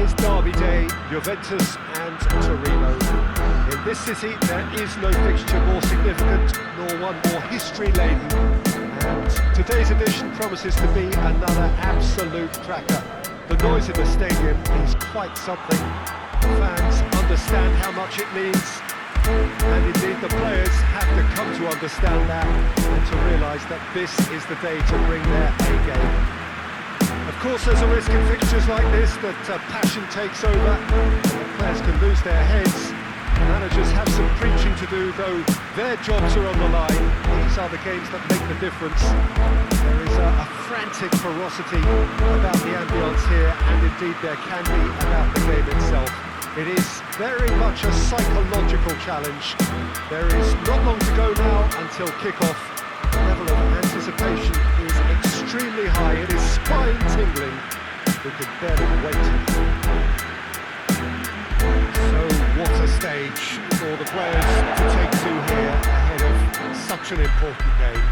is derby day, Juventus and Torino. In this city, there is no fixture more significant, nor one more history-laden. And today's edition promises to be another absolute cracker. The noise in the stadium is quite something. Fans understand how much it means, and indeed the players have to come to understand that and to realise that this is the day to bring their A-game. Of course, there's a risk in fixtures like this that passion takes over, and the players can lose their heads. Managers have some preaching to do, though their jobs are on the line. These are the games that make the difference. There is a frantic ferocity about the ambience here, and indeed there can be about the game itself. It is very much a psychological challenge. There is not long to go now until kick-off. The level of anticipation is extremely high. It is spine-tingling. We can barely wait. So what a stage for the players to take to here ahead of such an important game.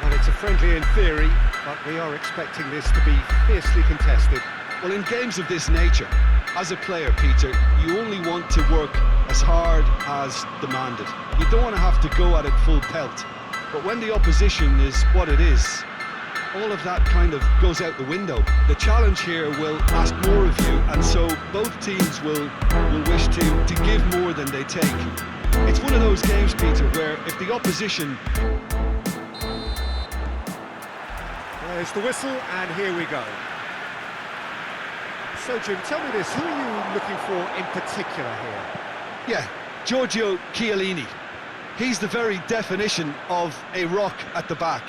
And it's a friendly in theory, but we are expecting this to be fiercely contested. Well, in games of this nature, as a player, Peter, you only want to work as hard as demanded. You don't want to have to go at it full pelt. But when the opposition is what it is, all of that kind of goes out the window. The challenge here will ask more of you, and so both teams will wish to give more than they take. It's one of those games, Peter, where if the opposition... There's the whistle, and here we go. So, Jim, tell me this, who are you looking for in particular here? Yeah, Giorgio Chiellini. He's the very definition of a rock at the back.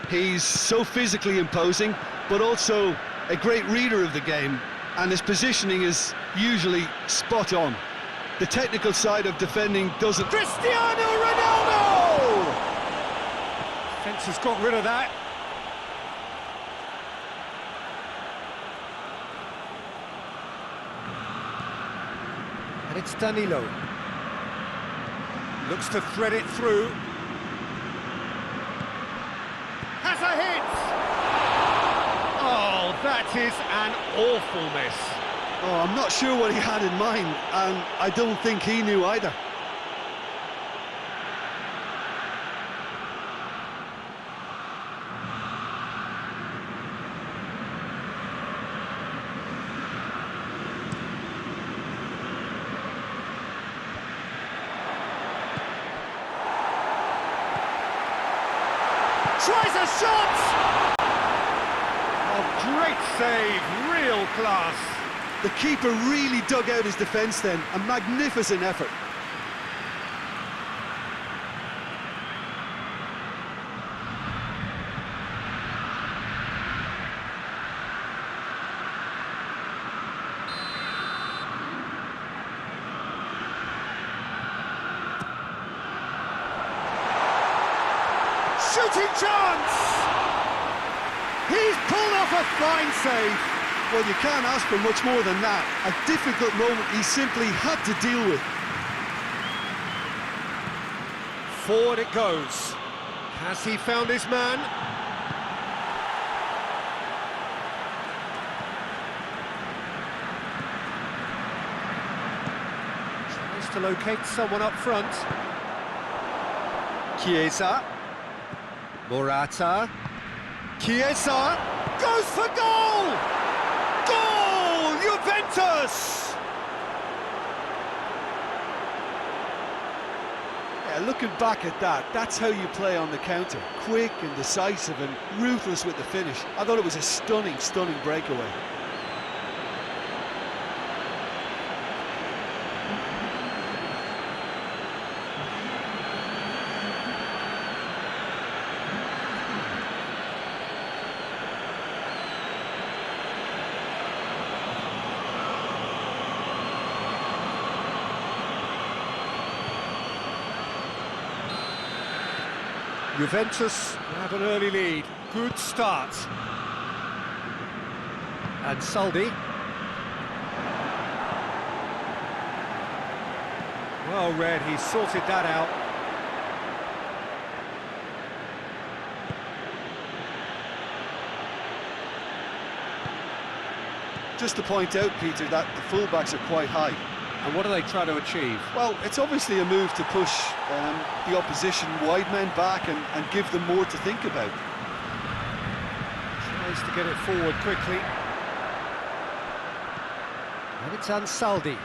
He's so physically imposing, but also a great reader of the game, and his positioning is usually spot on. The technical side of defending doesn't... Cristiano Ronaldo! Fence has got rid of that. And it's Danilo. Looks to thread it through. Has a hit! Oh, that is an awful miss. Oh, I'm not sure what he had in mind, and I don't think he knew either. Tries a shot! Oh, great save, real class. The keeper really dug out his defence then, a magnificent effort. Shooting chance! He's pulled off a fine save. Well, you can't ask for much more than that. A difficult moment he simply had to deal with. Forward it goes. Has he found his man? Tries to locate someone up front. Chiesa. Morata. Chiesa goes for goal! Goal! Juventus! Yeah, looking back at that, that's how you play on the counter. Quick and decisive and ruthless with the finish. I thought it was a stunning, stunning breakaway. Juventus have an early lead. Good start. And Saldi. Well read, he sorted that out. Just to point out, Peter, that the fullbacks are quite high. And what are they trying to achieve? Well, it's obviously a move to push the opposition wide men back and give them more to think about. Tries to get it forward quickly. And it's Ansaldi.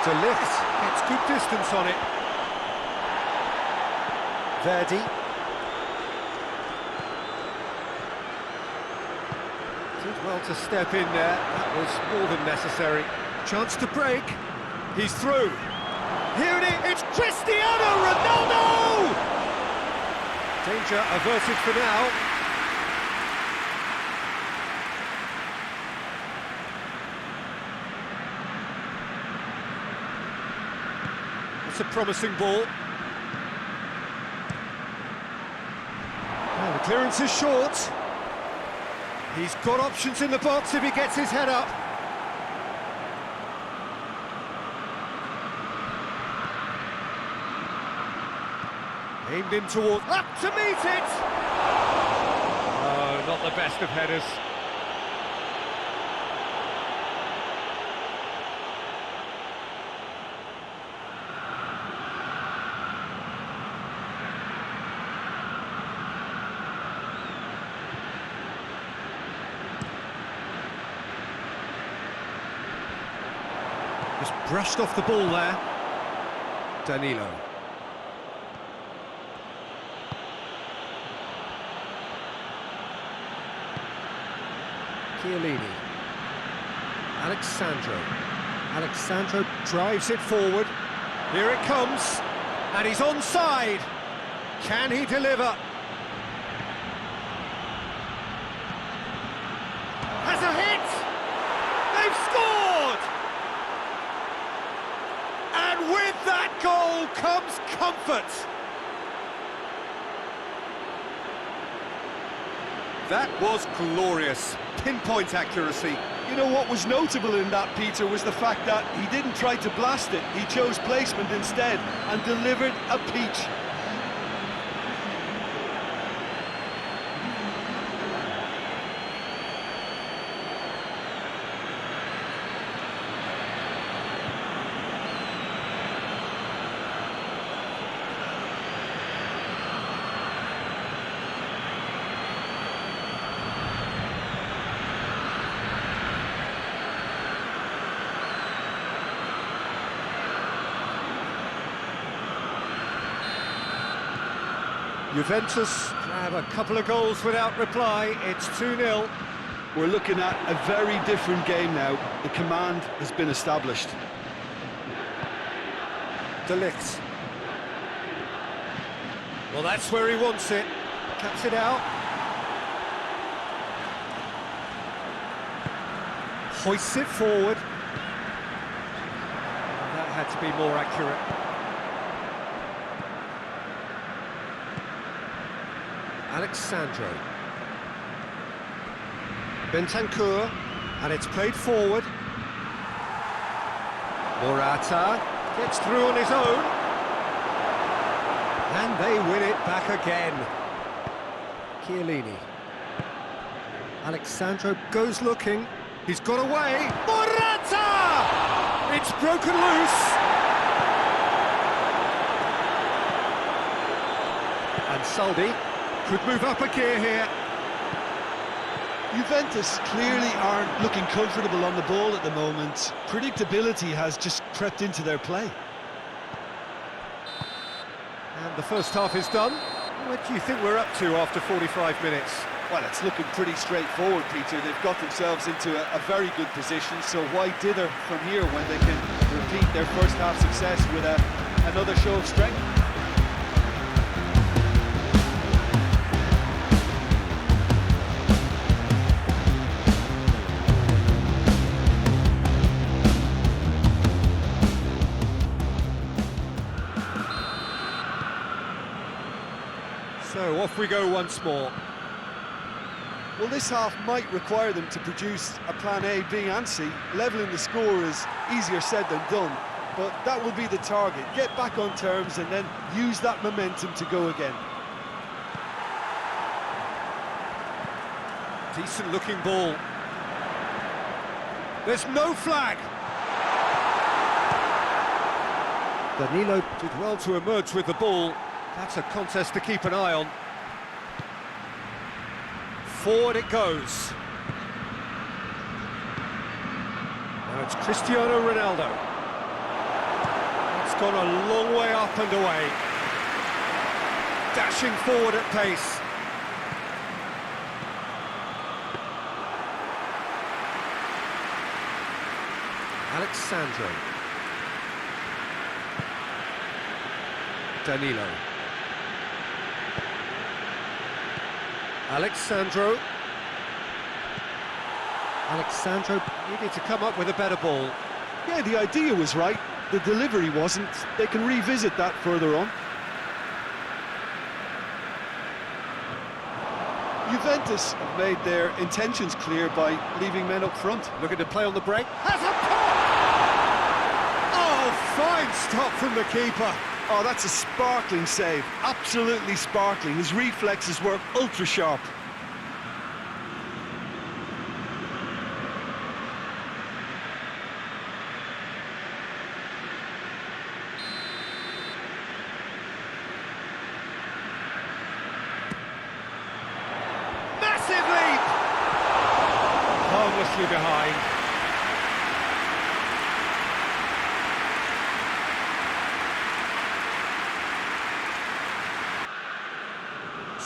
De Ligt gets good distance on it. Verdi. Did well to step in there. That was more than necessary. Chance to break. He's through. Here it is. It's Cristiano Ronaldo! Danger averted for now. It's a promising ball. Oh, the clearance is short. He's got options in the box if he gets his head up. Aimed in towards... Up to meet it! Oh, not the best of headers. Just brushed off the ball there. Danilo. Chiellini. Alexandro drives it forward. Here it comes. And he's onside. Can he deliver? Has a hit! They've scored! And with that goal comes comfort. That was glorious. Pinpoint accuracy. You know what was notable in that, Peter, was the fact that he didn't try to blast it. He chose placement instead and delivered a peach. Juventus grab a couple of goals without reply. It's 2-0. We're looking at a very different game now. The command has been established. De Ligt. Well, that's where he wants it. Cuts it out. Hoists it forward. That had to be more accurate. Alexandro. Bentancur, and it's played forward. Morata gets through on his own. And they win it back again. Chiellini. Alexandro goes looking. He's got away. Morata! It's broken loose. And Saldi could move up a gear here. Juventus clearly aren't looking comfortable on the ball at the moment. Predictability has just crept into their play. And the first half is done. What do you think we're up to after 45 minutes? Well, it's looking pretty straightforward, Peter. They've got themselves into a very good position, so why dither from here when they can repeat their first half success with another show of strength? So off we go once more. Well, this half might require them to produce a plan A, B and C. Levelling the score is easier said than done, but that will be the target. Get back on terms and then use that momentum to go again. Decent looking ball. There's no flag. Danilo did well to emerge with the ball. That's a contest to keep an eye on. Forward it goes. Now it's Cristiano Ronaldo. It's gone a long way up and away. Dashing forward at pace. Alexandro. Danilo. Alexandro needed to come up with a better ball. Yeah, the idea was right, the delivery wasn't. They can revisit that further on. Juventus have made their intentions clear by leaving men up front. Looking to play on the break. Has a pop! Oh, fine stop from the keeper. Oh, that's a sparkling save. Absolutely sparkling. His reflexes were ultra sharp. Massive leap! Harmlessly behind.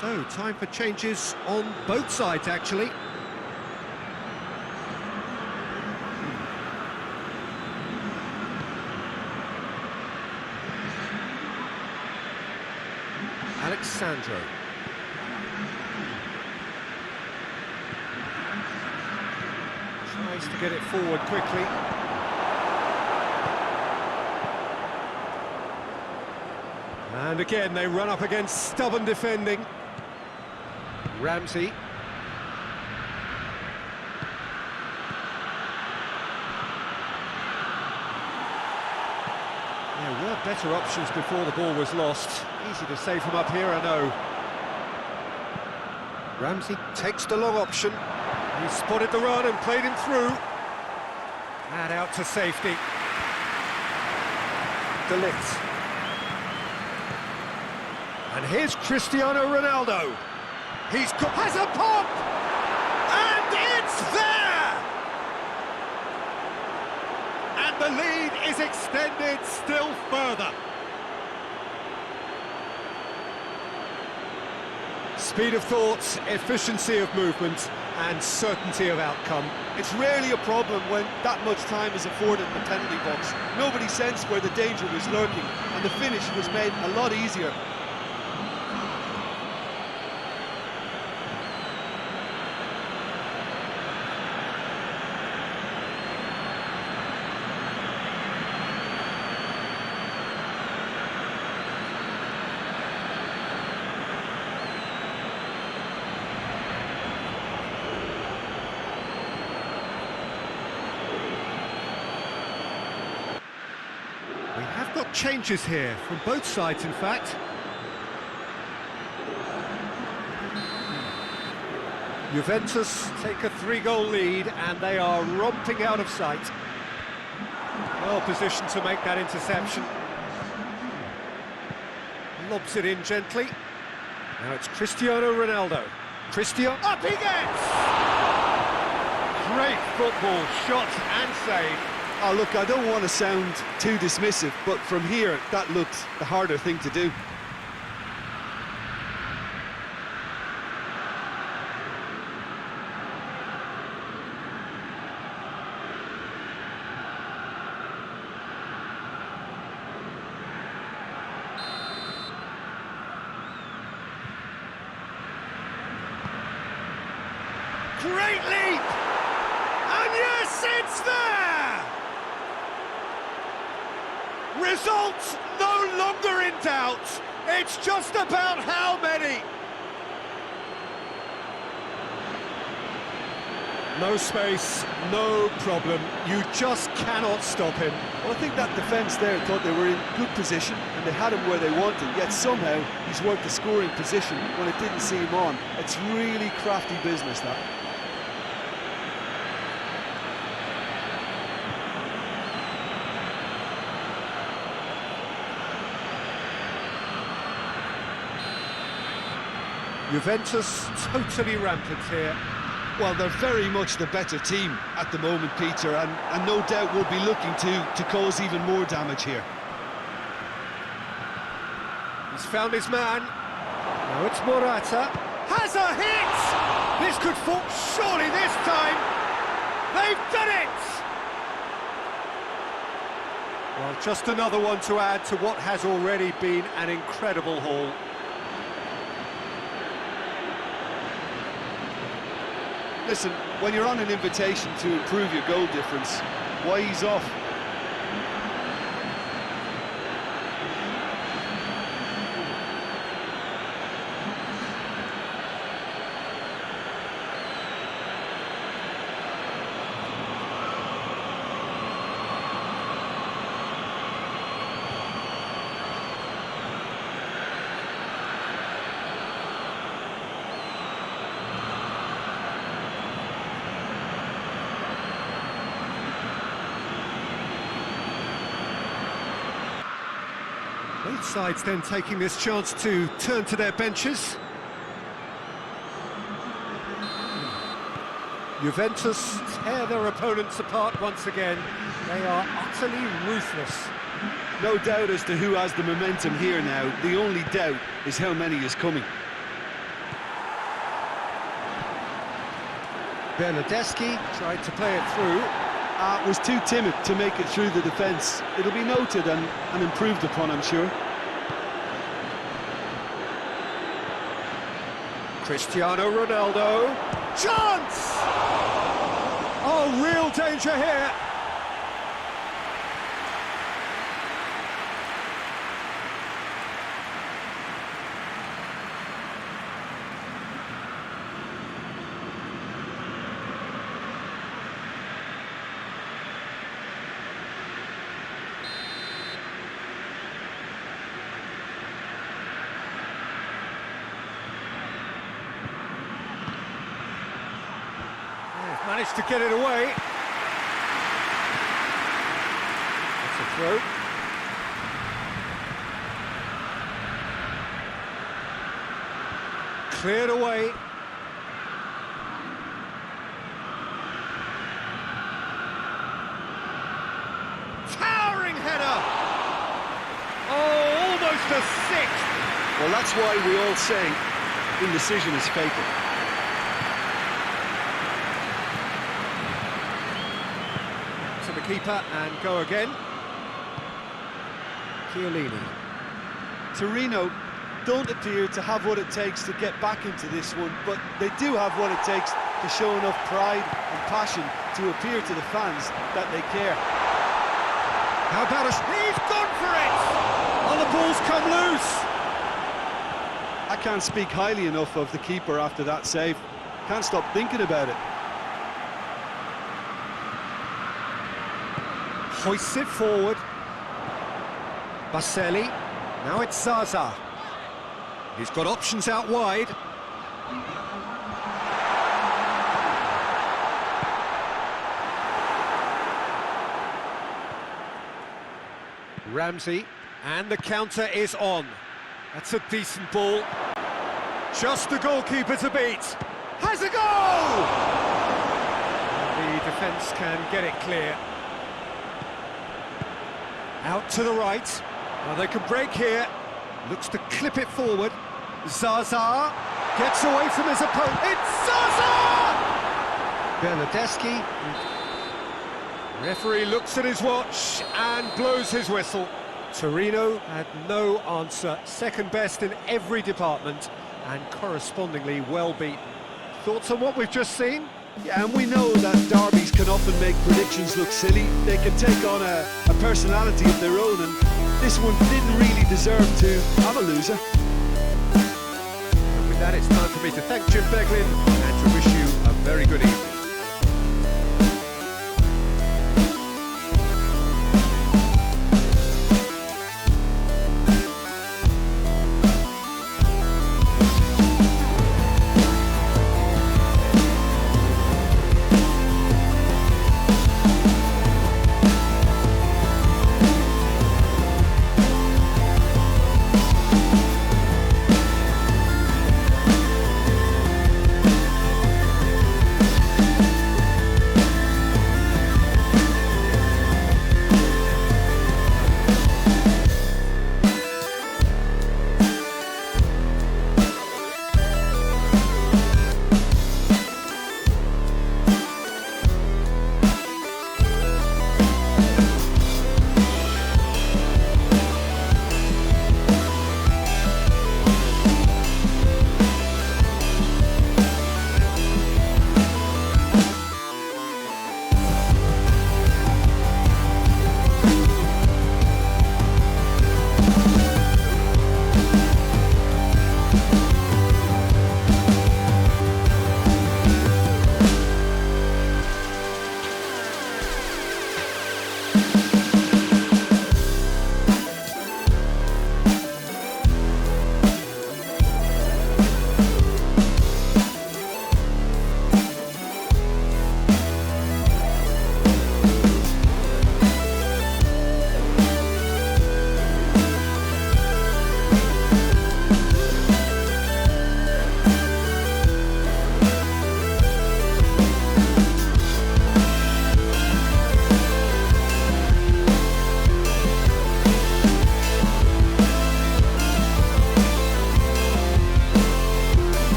So, time for changes on both sides, actually. Alexandro. Tries to get it forward quickly. And again, they run up against stubborn defending. Ramsey. There were better options before the ball was lost. Easy to save from up here, I know. Ramsey takes the long option. He spotted the run and played him through. And out to safety. De Ligt. And here's Cristiano Ronaldo. Has a pop! And it's there! And the lead is extended still further. Speed of thought, efficiency of movement, and certainty of outcome. It's rarely a problem when that much time is afforded in the penalty box. Nobody sensed where the danger was lurking, and the finish was made a lot easier. We have got changes here, from both sides in fact. Juventus take a 3-goal lead and they are romping out of sight. Well positioned to make that interception. Lobs it in gently. Now it's Cristiano Ronaldo. Cristiano, up he gets! Great football, shot and save. Oh, look, I don't want to sound too dismissive, but from here, that looked the harder thing to do. Great leap! And yes, it's there! Results no longer in doubt. It's just about how many. No space, no problem. You just cannot stop him. Well, I think that defence there thought they were in good position and they had him where they wanted, yet somehow he's worked the scoring position when it didn't see him on. It's really crafty business, that. Juventus totally rampant here. Well, they're very much the better team at the moment, Peter, and no doubt will be looking to cause even more damage here. He's found his man. Now it's Morata. Has a hit! This could fall, surely this time! They've done it! Well, just another one to add to what has already been an incredible haul. Listen, when you're on an invitation to improve your goal difference, why ease off? Both sides then taking this chance to turn to their benches. Juventus tear their opponents apart once again. They are utterly ruthless. No doubt as to who has the momentum here now. The only doubt is how many is coming. Bernardeschi tried to play it through. Was too timid to make it through the defence. It'll be noted and improved upon, I'm sure. Cristiano Ronaldo. Chance! Oh, real danger here. Managed to get it away. That's a throw. Cleared away. Towering header! Oh, almost a sixth! Well, that's why we all say indecision is fatal. To the keeper and go again. Chiellini. Torino don't appear to have what it takes to get back into this one, but they do have what it takes to show enough pride and passion to appear to the fans that they care. How about he's gone for it! Oh, the ball's come loose! I can't speak highly enough of the keeper after that save. Can't stop thinking about it. Hoists it forward. Baselli. Now it's Zaza. He's got options out wide. Ramsey. And the counter is on. That's a decent ball. Just the goalkeeper to beat. Has a goal! The defence can get it clear. Out to the right. Well, they can break here. Looks to clip it forward. Zaza gets away from his opponent. It's Zaza! Bernardeschi. Referee looks at his watch and blows his whistle. Torino had no answer. Second best in every department and correspondingly well beaten. Thoughts on what we've just seen? Yeah, and we know that derbies can often make predictions look silly. They can take on a personality of their own, and this one didn't really deserve to have a loser. And with that, it's time for me to thank Jim Beglin and to wish you